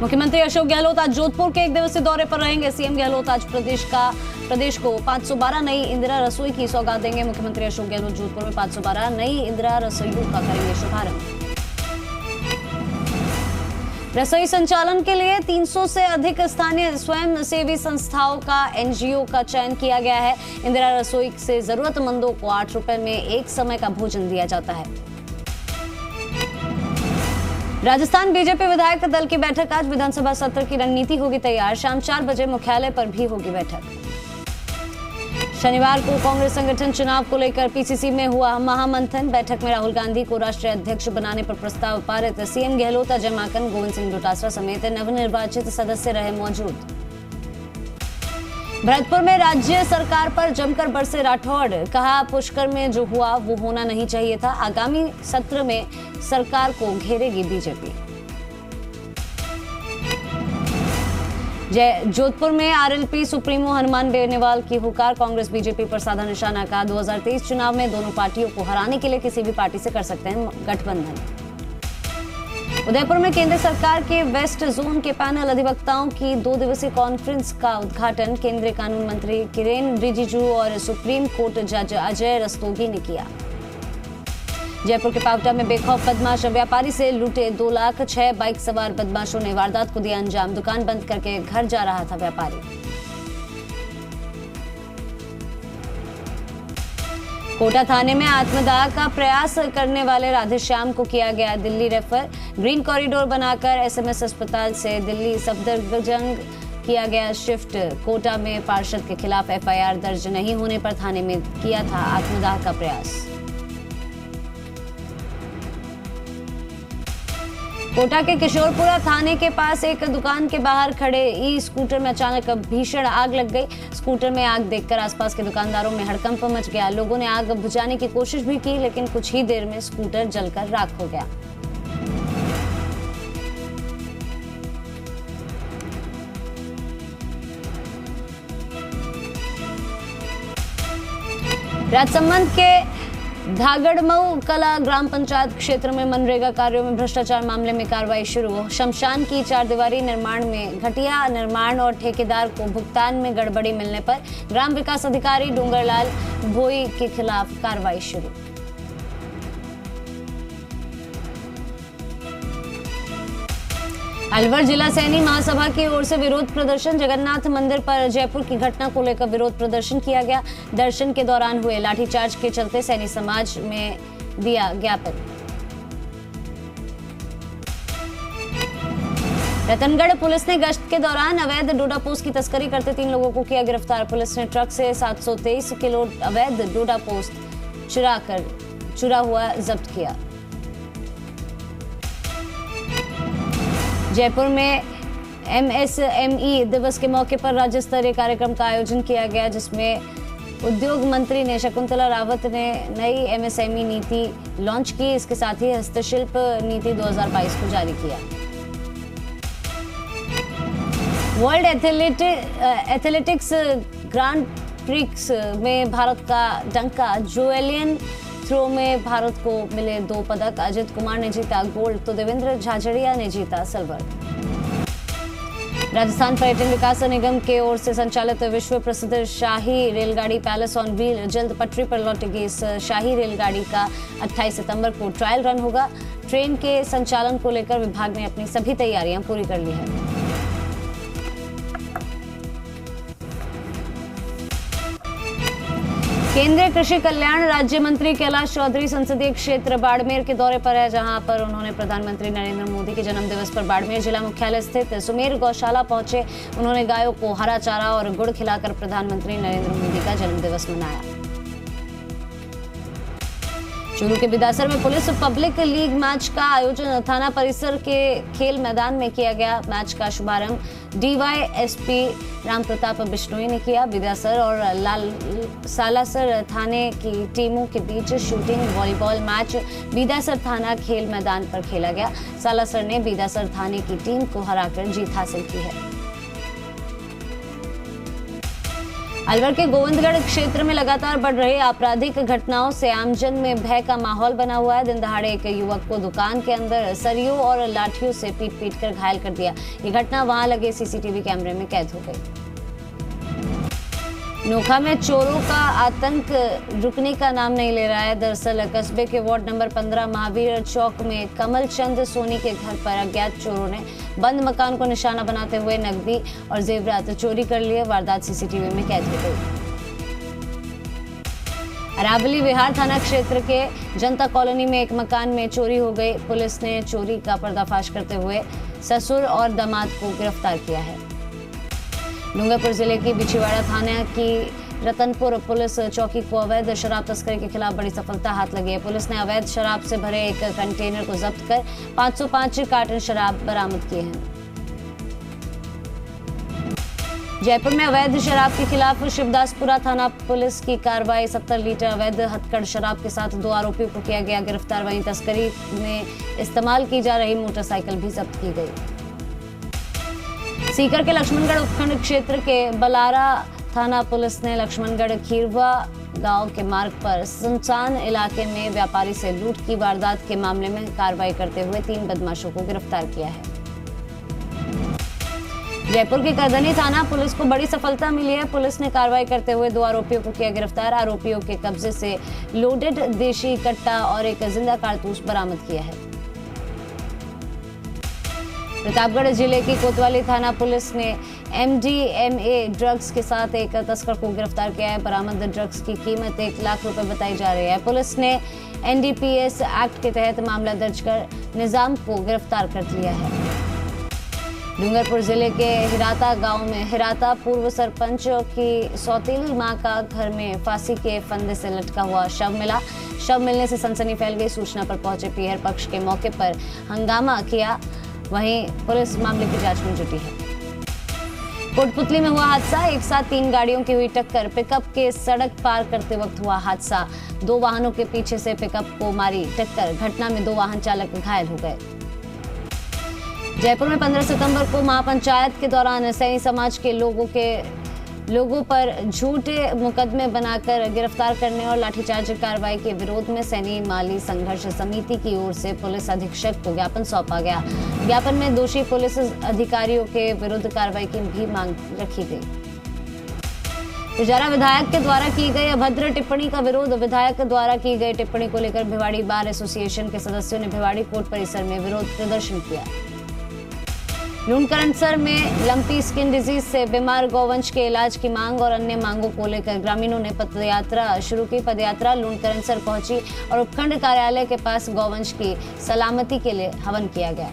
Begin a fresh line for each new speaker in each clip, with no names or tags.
मुख्यमंत्री अशोक गहलोत आज जोधपुर के 1 दिवसीय दौरे पर रहेंगे। सीएम गहलोत आज प्रदेश को 512 नई इंदिरा रसोई की सौगात देंगे। मुख्यमंत्री अशोक गहलोत जोधपुर में 512 नई इंदिरा रसोइयों का करेंगे शुभारंभ। रसोई संचालन के लिए 300 से अधिक स्थानीय स्वयं सेवी संस्थाओं का एनजीओ का चयन किया गया है। इंदिरा रसोई से जरूरतमंदों को 8 रुपए में एक समय का भोजन दिया जाता है। राजस्थान बीजेपी विधायक दल की बैठक आज विधानसभा सत्र की रणनीति होगी तैयार। शाम 4 बजे मुख्यालय पर भी होगी बैठक। शनिवार को कांग्रेस संगठन चुनाव को लेकर पीसीसी में हुआ महामंथन। बैठक में राहुल गांधी को राष्ट्रीय अध्यक्ष बनाने पर प्रस्ताव पारित। सीएम गहलोत, अजय माकन, गोविंद सिंह डोटासरा समेत नवनिर्वाचित सदस्य रहे मौजूद। भरतपुर में राज्य सरकार पर जमकर बरसे राठौड़, कहा पुष्कर में जो हुआ वो होना नहीं चाहिए था। आगामी सत्र में सरकार को घेरेगी बीजेपी। जोधपुर में आरएलपी सुप्रीमो हनुमान बेनीवाल की हुकार, कांग्रेस बीजेपी पर साधा निशाना। कहा 2023 चुनाव में दोनों पार्टियों को हराने के लिए किसी भी पार्टी से कर सकते हैं गठबंधन। उदयपुर में केंद्र सरकार के वेस्ट जोन के पैनल अधिवक्ताओं की 2 दिवसीय कॉन्फ्रेंस का उद्घाटन केंद्रीय कानून मंत्री किरेन रिजिजू और सुप्रीम कोर्ट जज अजय रस्तोगी ने किया। जयपुर के पावटा में बेखौफ बदमाश, व्यापारी से लूटे 2 लाख। 6 बाइक सवार बदमाशों ने वारदात को दिया अंजाम। दुकान बंद करके घर जा रहा था व्यापारी। कोटा थाने में आत्मदाह का प्रयास करने वाले राधेश्याम को किया गया दिल्ली रेफर। ग्रीन कॉरिडोर बनाकर एसएमएस अस्पताल से दिल्ली सफदरजंग किया गया शिफ्ट। कोटा में पार्षद के खिलाफ एफआईआर दर्ज नहीं होने पर थाने में किया था आत्मदाह का प्रयास। कोटा के किशोरपुरा थाने के पास एक दुकान के बाहर खड़े ई स्कूटर में अचानक भीषण आग लग गई। स्कूटर में आग देखकर आसपास के दुकानदारों में हड़कंप मच गया। लोगों ने आग बुझाने की कोशिश भी की, लेकिन कुछ ही देर में स्कूटर जलकर राख हो गया। राजसमंद के धागड़मऊ कला ग्राम पंचायत क्षेत्र में मनरेगा कार्यों में भ्रष्टाचार मामले में कार्रवाई शुरू। शमशान की 4 दीवारी निर्माण में घटिया निर्माण और ठेकेदार को भुगतान में गड़बड़ी मिलने पर ग्राम विकास अधिकारी डूंगरलाल भोई के खिलाफ कार्रवाई शुरू। अलवर जिला सैनी महासभा की ओर से विरोध प्रदर्शन। जगन्नाथ मंदिर पर जयपुर की घटना को लेकर विरोध प्रदर्शन किया गया। दर्शन के दौरान हुए लाठीचार्ज के चलते सैनी समाज में दिया ज्ञापन। रतनगढ़ पुलिस ने गश्त के दौरान अवैध डोडापोस्त की तस्करी करते 3 लोगों को किया गिरफ्तार। पुलिस ने ट्रक से 723 किलो अवैध डोडापोस्त चुरा हुआ जब्त किया। जयपुर में एमएसएमई दिवस के मौके पर राज्य स्तरीय कार्यक्रम का आयोजन किया गया, जिसमें उद्योग मंत्री ने शकुंतला रावत ने नई एमएसएमई नीति लॉन्च की। इसके साथ ही हस्तशिल्प नीति 2022 को जारी किया। वर्ल्ड एथलेटिक्स ग्रांड प्रिक्स में भारत का डंका। जोएलियन थ्रो में भारत को मिले 2 पदक। अजित कुमार ने जीता गोल्ड तो देवेंद्र झाझड़िया ने जीता सिल्वर। राजस्थान पर्यटन विकास निगम के ओर से संचालित विश्व प्रसिद्ध शाही रेलगाड़ी पैलेस ऑन व्हील जल्द पटरी पर लौटेगी। इस शाही रेलगाड़ी का 28 सितंबर को ट्रायल रन होगा। ट्रेन के संचालन को लेकर विभाग ने अपनी सभी तैयारियां पूरी कर ली है। केंद्रीय कृषि कल्याण राज्य मंत्री कैलाश चौधरी संसदीय क्षेत्र बाड़मेर के दौरे पर है, जहां पर उन्होंने प्रधानमंत्री नरेंद्र मोदी के जन्मदिवस पर बाड़मेर जिला मुख्यालय स्थित सुमेर गौशाला पहुंचे। उन्होंने गायों को हरा चारा और गुड़ खिलाकर प्रधानमंत्री नरेंद्र मोदी का जन्मदिवस मनाया। चूरू के बिदासर में पुलिस पब्लिक लीग मैच का आयोजन थाना परिसर के खेल मैदान में किया गया। मैच का शुभारंभ डीवाईएसपी राम प्रताप बिश्नोई ने किया। बिदासर और सालासर थाने की टीमों के बीच शूटिंग वॉलीबॉल मैच बिदासर थाना खेल मैदान पर खेला गया। सालासर ने बिदासर थाने की टीम को हराकर जीत हासिल की है। अलवर के गोविंदगढ़ क्षेत्र में लगातार बढ़ रही आपराधिक घटनाओं से आमजन में भय का माहौल बना हुआ है। दिन दहाड़े एक युवक को दुकान के अंदर सरियों और लाठियों से पीट कर घायल कर दिया। ये घटना वहां लगे सीसीटीवी कैमरे में कैद हो गई। नोखा में चोरों का आतंक रुकने का नाम नहीं ले रहा है। दरअसल कस्बे के वार्ड नंबर 15 महावीर चौक में कमल चंद सोनी के घर पर अज्ञात चोरों ने बंद मकान को निशाना बनाते हुए नकदी और जेवरात चोरी कर लिए। वारदात सीसीटीवी में कैद हो गई। अरावली विहार थाना क्षेत्र के जनता कॉलोनी में एक मकान में चोरी हो गई। पुलिस ने चोरी का पर्दाफाश करते हुए ससुर और दामाद को गिरफ्तार किया है। डूंगरपुर जिले की बिछीवाड़ा थाना की रतनपुर पुलिस चौकी को अवैध शराब तस्करी के खिलाफ बड़ी सफलता हाथ लगी है। पुलिस ने अवैध शराब से भरे एक कंटेनर को जब्त कर 505 कार्टन शराब बरामद किए हैं। जयपुर में अवैध शराब के खिलाफ शिवदासपुरा थाना पुलिस की कार्रवाई। 70 लीटर अवैध हथकढ़ शराब के साथ 2 आरोपियों को किया गया गिरफ्तार। वहीं तस्करी में इस्तेमाल की जा रही मोटरसाइकिल भी जब्त की गई। सीकर के लक्ष्मणगढ़ उपखंड क्षेत्र के बलारा थाना पुलिस ने लक्ष्मणगढ़ खीरवा गांव के मार्ग पर सुनसान इलाके में व्यापारी से लूट की वारदात के मामले में कार्रवाई करते हुए 3 बदमाशों को गिरफ्तार किया है। जयपुर के करधनी थाना पुलिस को बड़ी सफलता मिली है। पुलिस ने कार्रवाई करते हुए 2 आरोपियों को किया गिरफ्तार। आरोपियों के कब्जे से लोडेड देशी कट्टा और एक जिंदा कारतूस बरामद किया है। प्रतापगढ़ जिले की कोतवाली थाना पुलिस ने MDMA ड्रग्स के साथ एक तस्कर को गिरफ्तार किया है। बरामद ड्रग्स की कीमत 1 लाख रुपए बताई जा रही है। पुलिस ने NDPS एक्ट के तहत मामला दर्ज कर निजाम को गिरफ्तार कर लिया है। डूंगरपुर जिले के हिराता गांव में हिराता पूर्व सरपंच की सौतेली मां का घर में फांसी के फंदे से लटका हुआ शव मिला। शव मिलने से सनसनी फैल गई। सूचना पर पहुंचे पीहर पक्ष के मौके पर हंगामा किया। वहीं पुलिस मामले की जांच में जुटी है। कोटपुतली में हुआ हादसा। एक साथ 3 गाड़ियों की हुई टक्कर। पिकअप के सड़क पार करते वक्त हुआ हादसा। 2 वाहनों के पीछे से पिकअप को मारी टक्कर। घटना में 2 वाहन चालक घायल हो गए। जयपुर में 15 सितंबर को महापंचायत के दौरान सैनी समाज के लोगों पर झूठे मुकदमे बनाकर गिरफ्तार करने और लाठीचार्ज कार्रवाई के विरोध में सैनी माली संघर्ष समिति की ओर से पुलिस अधीक्षक को ज्ञापन सौंपा गया। ज्ञापन में दोषी पुलिस अधिकारियों के विरुद्ध कार्रवाई की भी मांग रखी गई। पुजारा विधायक के द्वारा की गई अभद्र टिप्पणी का विरोध। विधायक द्वारा की गई टिप्पणी को लेकर भिवाड़ी बार एसोसिएशन के सदस्यों ने भिवाड़ी कोर्ट परिसर में विरोध प्रदर्शन किया। लूणकरणसर में लंपी स्किन डिजीज से बीमार गौवंश के इलाज की मांग और अन्य मांगों को लेकर ग्रामीणों ने पदयात्रा शुरू की। पदयात्रा लूणकरणसर पहुंची और उपखंड कार्यालय के पास गौवंश की सलामती के लिए हवन किया गया।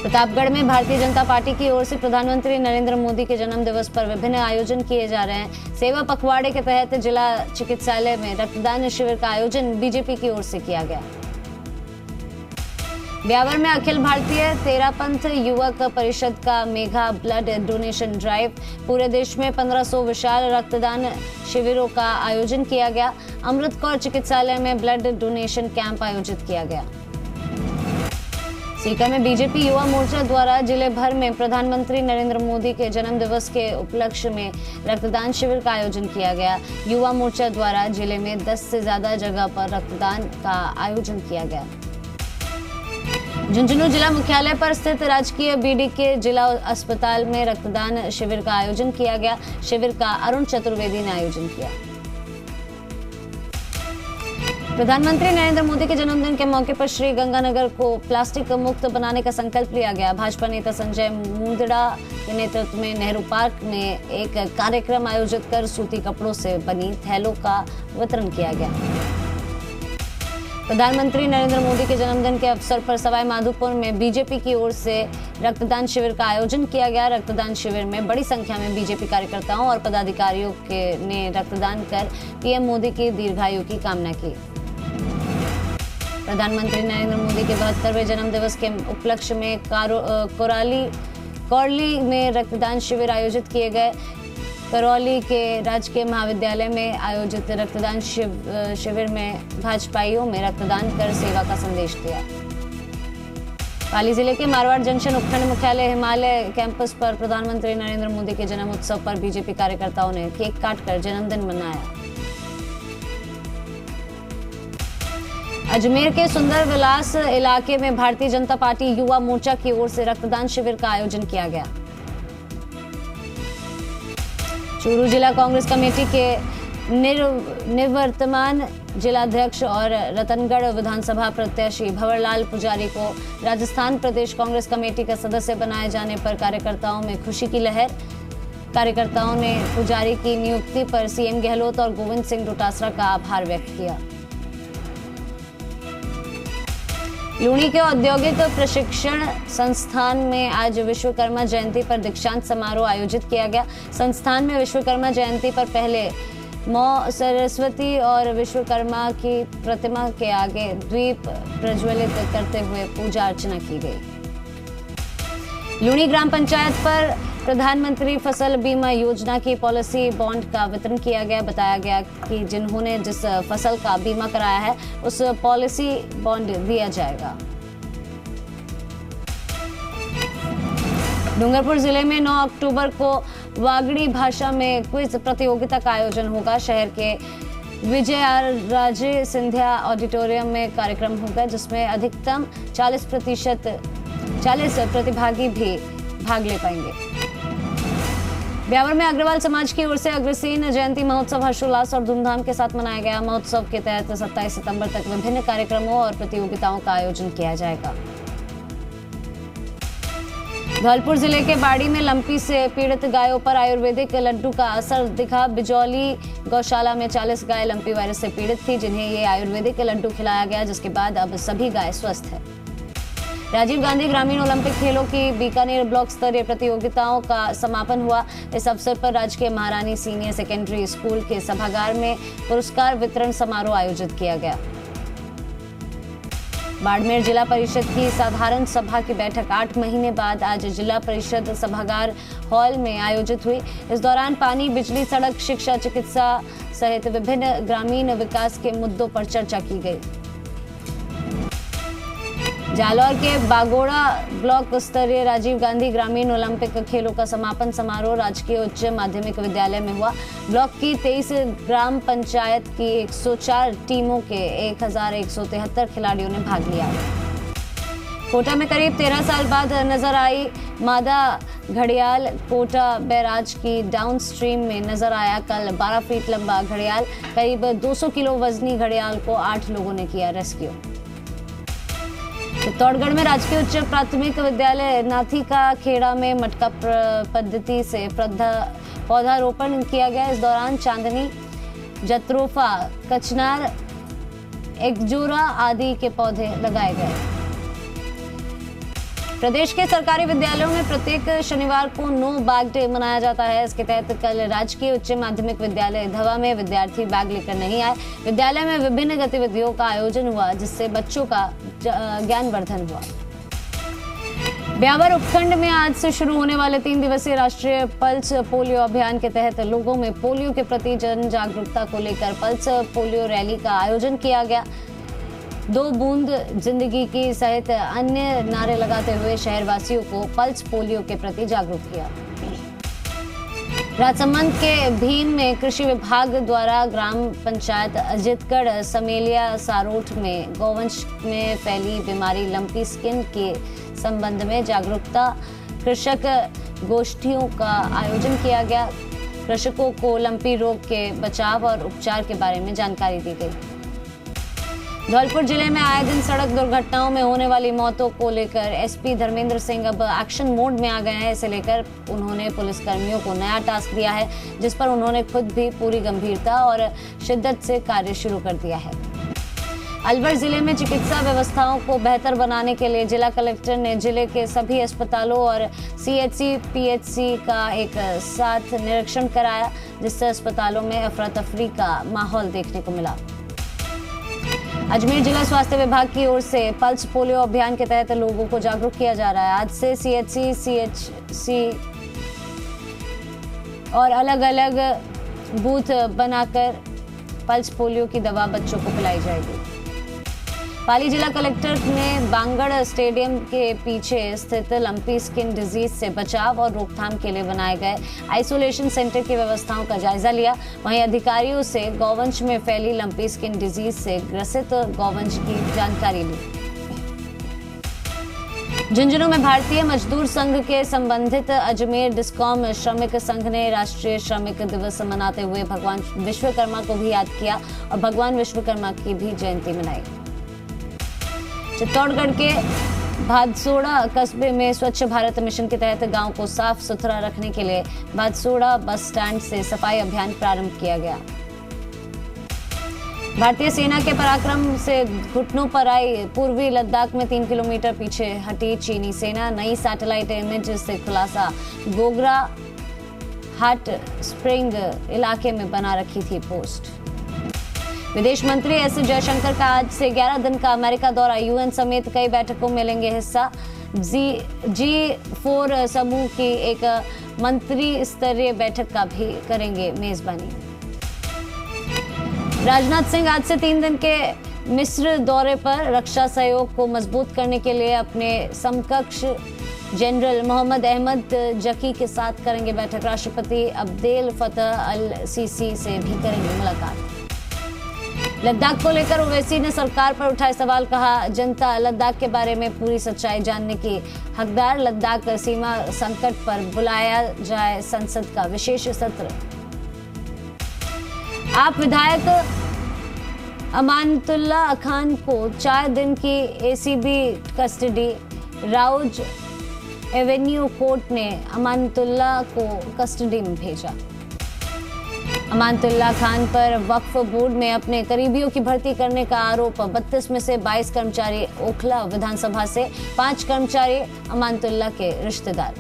प्रतापगढ़ में भारतीय जनता पार्टी की ओर से प्रधानमंत्री नरेंद्र मोदी के जन्म दिवस पर विभिन्न आयोजन किए जा रहे हैं। सेवा पखवाड़े के तहत जिला चिकित्सालय में रक्तदान शिविर का आयोजन बीजेपी की ओर से किया गया। ब्यावर में अखिल भारतीय तेरापंथ युवक परिषद का मेगा ब्लड डोनेशन ड्राइव। पूरे देश में 1500 विशाल रक्तदान शिविरों का आयोजन किया गया। अमृत कौर चिकित्सालय में ब्लड डोनेशन कैंप आयोजित किया गया। सीकर में बीजेपी युवा मोर्चा द्वारा जिले भर में प्रधानमंत्री नरेंद्र मोदी के जन्म दिवस के उपलक्ष्य में रक्तदान शिविर का आयोजन किया गया। युवा मोर्चा द्वारा जिले में 10 से ज्यादा जगह पर रक्तदान का आयोजन किया गया। झुंझुनू जिला मुख्यालय पर स्थित राजकीय बीडी के जिला अस्पताल में रक्तदान शिविर का आयोजन किया गया। शिविर का अरुण चतुर्वेदी ने आयोजन किया। प्रधानमंत्री नरेंद्र मोदी के जन्मदिन के मौके पर श्री गंगानगर को प्लास्टिक मुक्त बनाने का संकल्प लिया गया। भाजपा नेता संजय मुंदड़ा के नेतृत्व में नेहरू पार्क में एक कार्यक्रम आयोजित कर सूती कपड़ों से बनी थैलों का वितरण किया गया। प्रधानमंत्री नरेंद्र मोदी के जन्मदिन के अवसर पर सवाई माधोपुर में बीजेपी की ओर से रक्तदान शिविर का आयोजन किया गया। रक्तदान शिविर में बड़ी संख्या में बीजेपी कार्यकर्ताओं और पदाधिकारियों ने रक्तदान कर पीएम मोदी की दीर्घायु की कामना की। प्रधानमंत्री नरेंद्र मोदी के 72वें जन्म दिवस के उपलक्ष्य में करौली में रक्तदान शिविर आयोजित किए गए। करौली के राजकीय महाविद्यालय में आयोजित रक्तदान शिविर में भाजपाइयों में रक्तदान कर सेवा का संदेश दिया। पाली जिले के मारवाड़ जंक्शन उपखंड मुख्यालय हिमालय कैंपस पर प्रधानमंत्री नरेंद्र मोदी के जन्म उत्सव पर बीजेपी कार्यकर्ताओं ने केक काटकर जन्मदिन मनाया। अजमेर के सुंदर विलास इलाके में भारतीय जनता पार्टी युवा मोर्चा की ओर से रक्तदान शिविर का आयोजन किया गया। चूरू जिला कांग्रेस कमेटी के निवर्तमान जिलाध्यक्ष और रतनगढ़ विधानसभा प्रत्याशी भंवरलाल पुजारी को राजस्थान प्रदेश कांग्रेस कमेटी का सदस्य बनाए जाने पर कार्यकर्ताओं में खुशी की लहर। कार्यकर्ताओं ने पुजारी की नियुक्ति पर सीएम गहलोत और गोविंद सिंह डोटासरा का आभार व्यक्त किया। लूणी के औद्योगिक प्रशिक्षण संस्थान में आज विश्वकर्मा जयंती पर दीक्षांत समारोह आयोजित किया गया। संस्थान में विश्वकर्मा जयंती पर पहले मां सरस्वती और विश्वकर्मा की प्रतिमा के आगे दीप प्रज्वलित करते हुए पूजा अर्चना की गई। लूणी ग्राम पंचायत पर प्रधानमंत्री फसल बीमा योजना की पॉलिसी बॉन्ड का वितरण किया गया। बताया गया कि जिन्होंने जिस फसल का बीमा कराया है उस पॉलिसी बॉन्ड दिया जाएगा। डूंगरपुर जिले में 9 अक्टूबर को वागड़ी भाषा में क्विज प्रतियोगिता का आयोजन होगा। शहर के विजयराजे सिंधिया ऑडिटोरियम में कार्यक्रम होगा, जिसमें अधिकतम 40 प्रतिभागी भी भाग ले पाएंगे। ब्यावर में अग्रवाल समाज की ओर से अग्रसेन जयंती महोत्सव हर्षोल्लास और धूमधाम के साथ मनाया गया। महोत्सव के तहत 27 सितंबर तक विभिन्न कार्यक्रमों और प्रतियोगिताओं का आयोजन किया जाएगा। धौलपुर जिले के बाड़ी में लंपी से पीड़ित गायों पर आयुर्वेदिक लड्डू का असर दिखा। बिजौली गौशाला में 40 गाय लंपी वायरस से पीड़ित थी, जिन्हें ये आयुर्वेदिक लड्डू खिलाया गया, जिसके बाद अब सभी गाय स्वस्थ है। राजीव गांधी ग्रामीण ओलंपिक खेलों की बीकानेर ब्लॉक स्तरीय प्रतियोगिताओं का समापन हुआ। इस अवसर पर राजकीय महारानी सीनियर सेकेंडरी स्कूल के सभागार में पुरस्कार वितरण समारोह आयोजित किया गया। बाड़मेर जिला परिषद की साधारण सभा की बैठक 8 महीने बाद आज जिला परिषद सभागार हॉल में आयोजित हुई। इस दौरान पानी, बिजली, सड़क, शिक्षा, चिकित्सा सहित विभिन्न ग्रामीण विकास के मुद्दों पर चर्चा की गई। जालौर के बागोड़ा ब्लॉक स्तरीय राजीव गांधी ग्रामीण ओलंपिक खेलों का समापन समारोह राजकीय उच्च माध्यमिक विद्यालय में हुआ। ब्लॉक की 23 ग्राम पंचायत की 104 टीमों के 1173 खिलाड़ियों ने भाग लिया। कोटा में करीब 13 साल बाद नजर आई मादा घड़ियाल। कोटा बैराज की डाउन स्ट्रीम में नजर आया कल 12 फीट लंबा घड़ियाल। करीब 200 किलो वजनी घड़ियाल को 8 लोगों ने किया रेस्क्यू। चित्तौड़गढ़ में राजकीय उच्च प्राथमिक विद्यालय नाथी का खेड़ा में मटका पद्धति से पौधारोपण किया गया। इस दौरान चांदनी, जत्रोफा, कचनार, एकजोरा आदि के पौधे लगाए गए। प्रदेश के सरकारी विद्यालयों में प्रत्येक शनिवार को नो बैग डे मनाया जाता है। इसके तहत कल राजकीय उच्च माध्यमिक विद्यालय धवा में विद्यार्थी बैग लेकर नहीं आए। विद्यालय में विभिन्न गतिविधियों का आयोजन हुआ, जिससे बच्चों का ज्ञानवर्धन हुआ। ब्यावर उपखंड में आज से शुरू होने वाले 3 दिवसीय राष्ट्रीय पल्स पोलियो अभियान के तहत लोगों में पोलियो के प्रति जन जागरूकता को लेकर पल्स पोलियो रैली का आयोजन किया गया। 2 बूंद जिंदगी की सहित अन्य नारे लगाते हुए शहरवासियों को पल्स पोलियो के प्रति जागरूक किया। राजसमंद के भीम में कृषि विभाग द्वारा ग्राम पंचायत अजितगढ़ समेलिया सारोठ में गौवंश में फैली बीमारी लंपी स्किन के संबंध में जागरूकता कृषक गोष्ठियों का आयोजन किया गया। कृषकों को लंपी रोग के बचाव और उपचार के बारे में जानकारी दी गई। धौलपुर जिले में आए दिन सड़क दुर्घटनाओं में होने वाली मौतों को लेकर एसपी धर्मेंद्र सिंह अब एक्शन मोड में आ गए हैं। इसे लेकर उन्होंने पुलिसकर्मियों को नया टास्क दिया है, जिस पर उन्होंने खुद भी पूरी गंभीरता और शिद्दत से कार्य शुरू कर दिया है। अलवर जिले में चिकित्सा व्यवस्थाओं को बेहतर बनाने के लिए जिला कलेक्टर ने जिले के सभी अस्पतालों और सीएचसी पीएचसी का एक साथ निरीक्षण कराया, जिससे अस्पतालों में अफरा तफरी का माहौल देखने को मिला। अजमेर जिला स्वास्थ्य विभाग की ओर से पल्स पोलियो अभियान के तहत लोगों को जागरूक किया जा रहा है। आज से सीएचसी सीएचसी और अलग अलग बूथ बनाकर पल्स पोलियो की दवा बच्चों को पिलाई जाएगी। पाली जिला कलेक्टर ने बांगड़ स्टेडियम के पीछे स्थित लंपी स्किन डिजीज से बचाव और रोकथाम के लिए बनाए गए आइसोलेशन सेंटर की व्यवस्थाओं का जायजा लिया। वहीं अधिकारियों से गौवंश में फैली लंपी स्किन डिजीज से ग्रसित गौवंश की जानकारी ली। झुंझुनू में भारतीय मजदूर संघ के संबंधित अजमेर डिस्कॉम श्रमिक संघ ने राष्ट्रीय श्रमिक दिवस मनाते हुए भगवान विश्वकर्मा को भी याद किया और भगवान विश्वकर्मा की भी जयंती मनाई। चित्तौड़गढ़ के भादसोड़ा कस्बे में स्वच्छ भारत मिशन के तहत गांव को साफ सुथरा रखने के लिए भादसोड़ा बस स्टैंड से सफाई अभियान प्रारंभ किया गया। भारतीय सेना के पराक्रम से घुटनों पर आई पूर्वी लद्दाख में 3 किलोमीटर पीछे हटी चीनी सेना। नई सैटेलाइट इमेज से खुलासा, गोगरा हॉट स्प्रिंग इलाके में बना रखी थी पोस्ट। विदेश मंत्री एस जयशंकर का आज से 11 दिन का अमेरिका दौरा। यूएन समेत कई बैठकों में लेंगे हिस्सा। G4 समूह की एक मंत्री स्तरीय बैठक का भी करेंगे मेजबानी। राजनाथ सिंह आज से 3 दिन के मिस्र दौरे पर। रक्षा सहयोग को मजबूत करने के लिए अपने समकक्ष जनरल मोहम्मद अहमद जकी के साथ करेंगे बैठक। राष्ट्रपति अब्देल फतह अल सीसी से भी करेंगे मुलाकात। लद्दाख को लेकर ओवैसी ने सरकार पर उठाए सवाल, कहा जनता लद्दाख के बारे में पूरी सच्चाई जानने की हकदार। लद्दाख सीमा संकट पर बुलाया जाए संसद का विशेष सत्र। आप विधायक अमानतुल्ला खान को 4 दिन की ACB custody. Rouse Avenue court ने अमानतुल्ला को कस्टडी में भेजा। अमानतुल्ला खान पर वक्फ बोर्ड में अपने करीबियों की भर्ती करने का आरोप। 32 में से 22 कर्मचारी ओखला विधानसभा से, 5 कर्मचारी अमानतुल्ला के रिश्तेदार।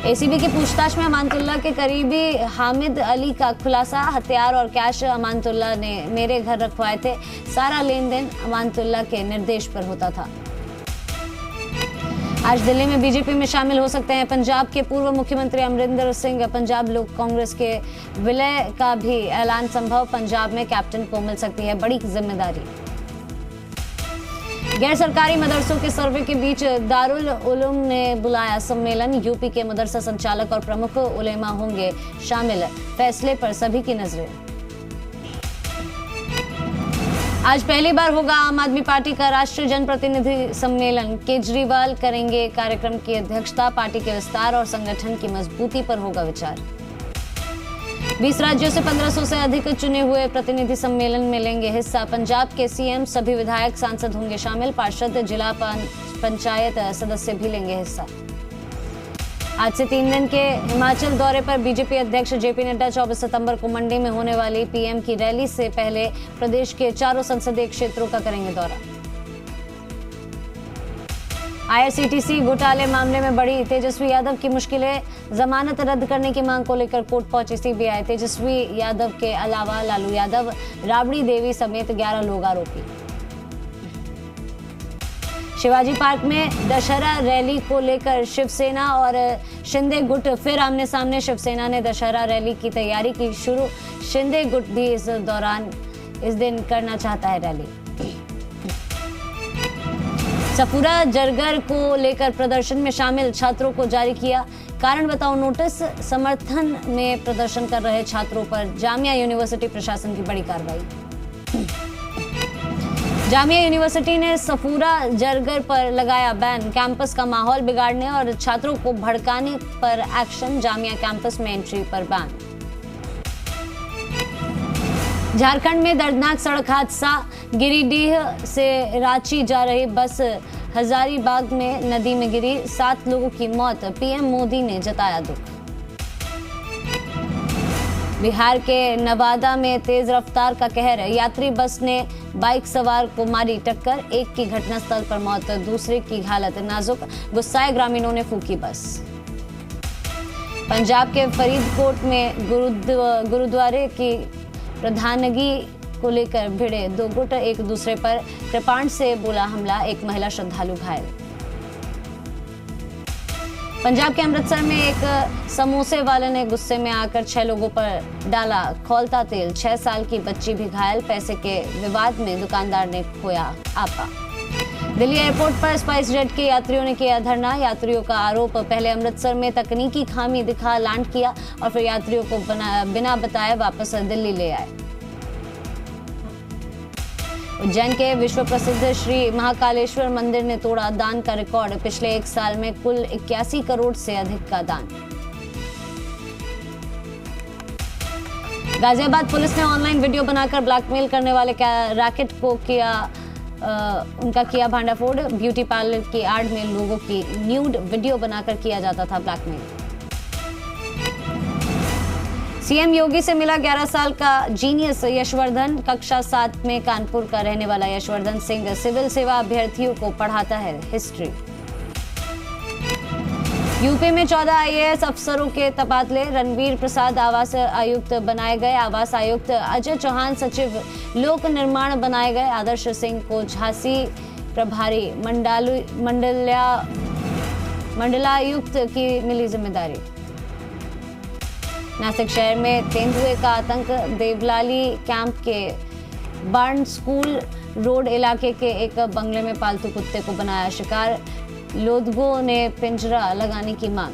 एसीबी की पूछताछ में अमानतुल्ला के करीबी हामिद अली का खुलासा। हथियार और कैश अमानतुल्ला ने मेरे घर रखवाए थे। सारा लेन देन अमानतुल्ला के निर्देश पर होता था। आज दिल्ली में बीजेपी में शामिल हो सकते हैं पंजाब के पूर्व मुख्यमंत्री अमरिंदर सिंह। पंजाब लोक कांग्रेस के विलय का भी ऐलान संभव। पंजाब में कैप्टन को मिल सकती है बड़ी जिम्मेदारी। गैर सरकारी मदरसों के सर्वे के बीच दारुल उलूम ने बुलाया सम्मेलन। यूपी के मदरसा संचालक और प्रमुख उलेमा होंगे शामिल। फैसले पर सभी की नजरें। आज पहली बार होगा आम आदमी पार्टी का राष्ट्रीय जनप्रतिनिधि सम्मेलन। केजरीवाल करेंगे कार्यक्रम की अध्यक्षता। पार्टी के विस्तार और संगठन की मजबूती पर होगा विचार। 20 राज्यों से 1500 से अधिक चुने हुए प्रतिनिधि सम्मेलन में लेंगे हिस्सा। पंजाब के सीएम, सभी विधायक, सांसद होंगे शामिल। पार्षद, जिला पंचायत सदस्य भी लेंगे हिस्सा। आज से 3 दिन के हिमाचल दौरे पर बीजेपी अध्यक्ष जेपी नड्डा 24 सितंबर को मंडी में होने वाली पीएम की रैली से पहले प्रदेश के 4 संसदीय क्षेत्रों का करेंगे दौरा। आईआरसीटीसी घोटाले मामले में बढ़ी तेजस्वी यादव की मुश्किलें। जमानत रद्द करने की मांग को लेकर कोर्ट पहुंची सीबीआई। तेजस्वी यादव के अलावा लालू यादव, राबड़ी देवी समेत 11 लोग आरोपी। शिवाजी पार्क में दशहरा रैली को लेकर शिवसेना और शिंदे गुट फिर आमने सामने। शिवसेना ने दशहरा रैली की तैयारी की शुरू। शिंदे गुट भी इस दिन करना चाहता है रैली। सफूरा जरगर को लेकर प्रदर्शन में शामिल छात्रों को जारी किया कारण बताओ नोटिस। समर्थन में प्रदर्शन कर रहे छात्रों पर जामिया यूनिवर्सिटी प्रशासन की बड़ी कार्रवाई। जामिया यूनिवर्सिटी ने सफूरा जरगर पर लगाया बैन। कैंपस का माहौल बिगाड़ने और छात्रों को भड़काने पर एक्शन। जामिया कैंपस में एंट्री पर बैन। झारखंड में दर्दनाक सड़क हादसा। गिरिडीह से रांची जा रही बस हजारीबाग में नदी में गिरी। 7 लोगों की मौत। पीएम मोदी ने जताया दुख। बिहार के नवादा में तेज रफ्तार का कहर। यात्री बस ने बाइक सवार को मारी टक्कर। एक की घटनास्थल पर मौत, दूसरे की हालत नाजुक। गुस्साए ग्रामीणों ने फूकी बस। पंजाब के फरीदकोट में गुरुद्वारे की प्रधानगी को लेकर भिड़े 2 गुट। एक दूसरे पर कृपाण से बोला हमला। एक महिला श्रद्धालु घायल। पंजाब के अमृतसर में एक समोसे वाले ने गुस्से में आकर 6 लोगों पर डाला खौलता तेल। 6 साल की बच्ची भी घायल। पैसे के विवाद में दुकानदार ने खोया आपा। दिल्ली एयरपोर्ट पर स्पाइस जेट के यात्रियों ने किया धरना। यात्रियों का आरोप, पहले अमृतसर में तकनीकी खामी दिखा लैंड किया और फिर यात्रियों को बिना बताए वापस दिल्ली ले आए। उज्जैन के विश्व प्रसिद्ध श्री महाकालेश्वर मंदिर ने तोड़ा दान का रिकॉर्ड। पिछले 1 साल में कुल 81 करोड़ से अधिक का दान। गाजियाबाद पुलिस ने ऑनलाइन वीडियो बनाकर ब्लैकमेल करने वाले रैकेट को किया भांडाफोड़। ब्यूटी पार्लर की आड़ में लोगों की न्यूड वीडियो बनाकर किया जाता था ब्लैकमेल। सीएम योगी से मिला 11 साल का जीनियस यशवर्धन। कक्षा 7 में कानपुर का रहने वाला यशवर्धन सिंह सिविल सेवा अभ्यर्थियों को पढ़ाता है हिस्ट्री। यूपी में 14 आईएएस अफसरों के तबादले। रणवीर प्रसाद आवास आयुक्त बनाए गए। आवास आयुक्त अजय चौहान सचिव लोक निर्माण बनाए गए। आदर्श सिंह को झांसी प्रभारी मंडलायुक्त की मिली जिम्मेदारी। नासिक शहर में तेंदुए का आतंक। देवलाली कैंप के बार्न स्कूल रोड इलाके के एक बंगले में पालतू कुत्ते को बनाया शिकार। लोधगों ने पिंजरा लगाने की मांग।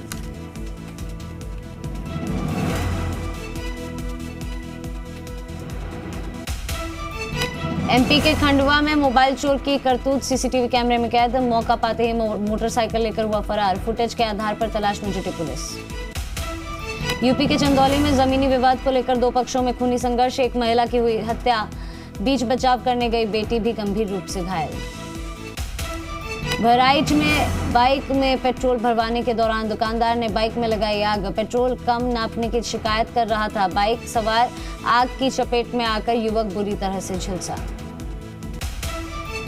एमपी के खंडवा में मोबाइल चोर की करतूत सीसीटीवी कैमरे में कैद। मौका पाते ही मोटरसाइकिल लेकर हुआ फरार। फुटेज के आधार पर तलाश में जुटी पुलिस। यूपी के चंदौली में जमीनी विवाद को लेकर 2 पक्षों में खूनी संघर्ष। एक महिला की हुई हत्या। बीच बचाव करने गई बेटी भी गंभीर रूप से घायल। बहराइच में बाइक में पेट्रोल भरवाने के दौरान दुकानदार ने बाइक में लगाई आग। पेट्रोल कम नापने की शिकायत कर रहा था। बाइक सवार आग की चपेट में आकर युवक बुरी तरह से झुलसा।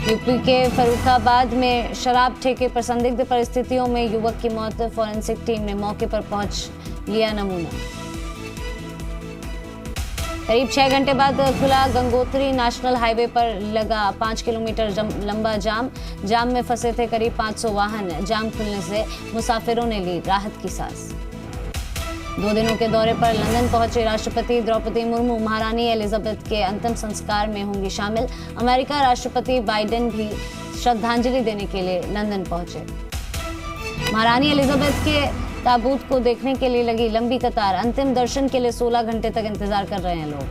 यूपी के फर्रुखाबाद में शराब ठेके पर संदिग्ध परिस्थितियों में युवक की मौत। फॉरेंसिक टीम ने मौके पर पहुंच लिया नमूना। करीब 6 घंटे बाद खुला गंगोत्री नेशनल हाईवे पर लगा 5 किलोमीटर लंबा जाम में फंसे थे करीब 500 वाहन। जाम खुलने से मुसाफिरों ने ली राहत की सांस। 2 दिनों के दौरे पर लंदन पहुंचे राष्ट्रपति द्रौपदी मुर्मू। महारानी एलिजाबेथ के अंतिम संस्कार में होंगी शामिल। अमेरिका राष्ट्रपति बाइडेन भी श्रद्धांजलि देने के लिए लंदन पहुंचे। महारानी एलिजाबेथ के ताबूत को देखने के लिए लगी लंबी कतार। अंतिम दर्शन के लिए 16 घंटे तक इंतजार कर रहे हैं लोग।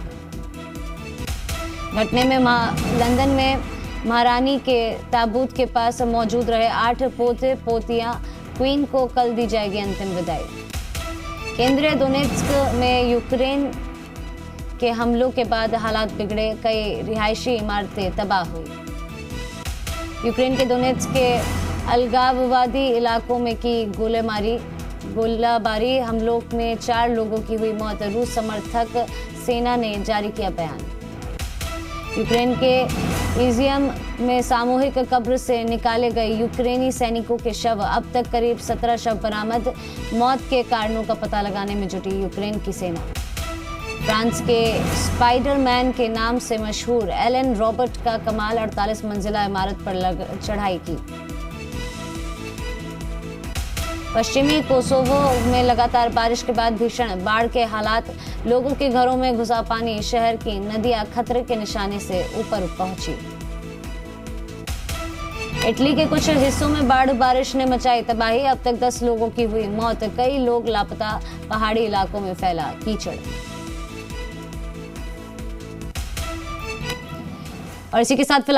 घटने में लंदन में महारानी के ताबूत के पास मौजूद रहे 8 पोते पोतियां। क्वीन को कल दी जाएगी अंतिम विदाई। केंद्रीय दोनेत्स्क में यूक्रेन के हमलों के बाद हालात बिगड़े। कई रिहायशी इमारतें तबाह हुई। यूक्रेन के दोनेत्स्क के अलगाववादी इलाकों में की गोलाबारी हमलों में 4 लोगों की हुई मौत। रूस समर्थक सेना ने जारी किया बयान। यूक्रेन के इजियम में सामूहिक कब्र से निकाले गए यूक्रेनी सैनिकों के शव। अब तक करीब 17 शव बरामद। मौत के कारणों का पता लगाने में जुटी यूक्रेन की सेना। फ्रांस के स्पाइडरमैन के नाम से मशहूर एलन रॉबर्ट का कमाल 48 मंजिला इमारत पर चढ़ाई की। पश्चिमी कोसोवो में लगातार बारिश के बाद भीषण बाढ़ के हालात। लोगों के घरों में घुसा पानी। शहर की नदियां खतरे के निशाने से ऊपर पहुंची। इटली के कुछ हिस्सों में बारिश ने मचाई तबाही। अब तक 10 लोगों की हुई मौत। कई लोग लापता। पहाड़ी इलाकों में फैला कीचड़। और इसी के साथ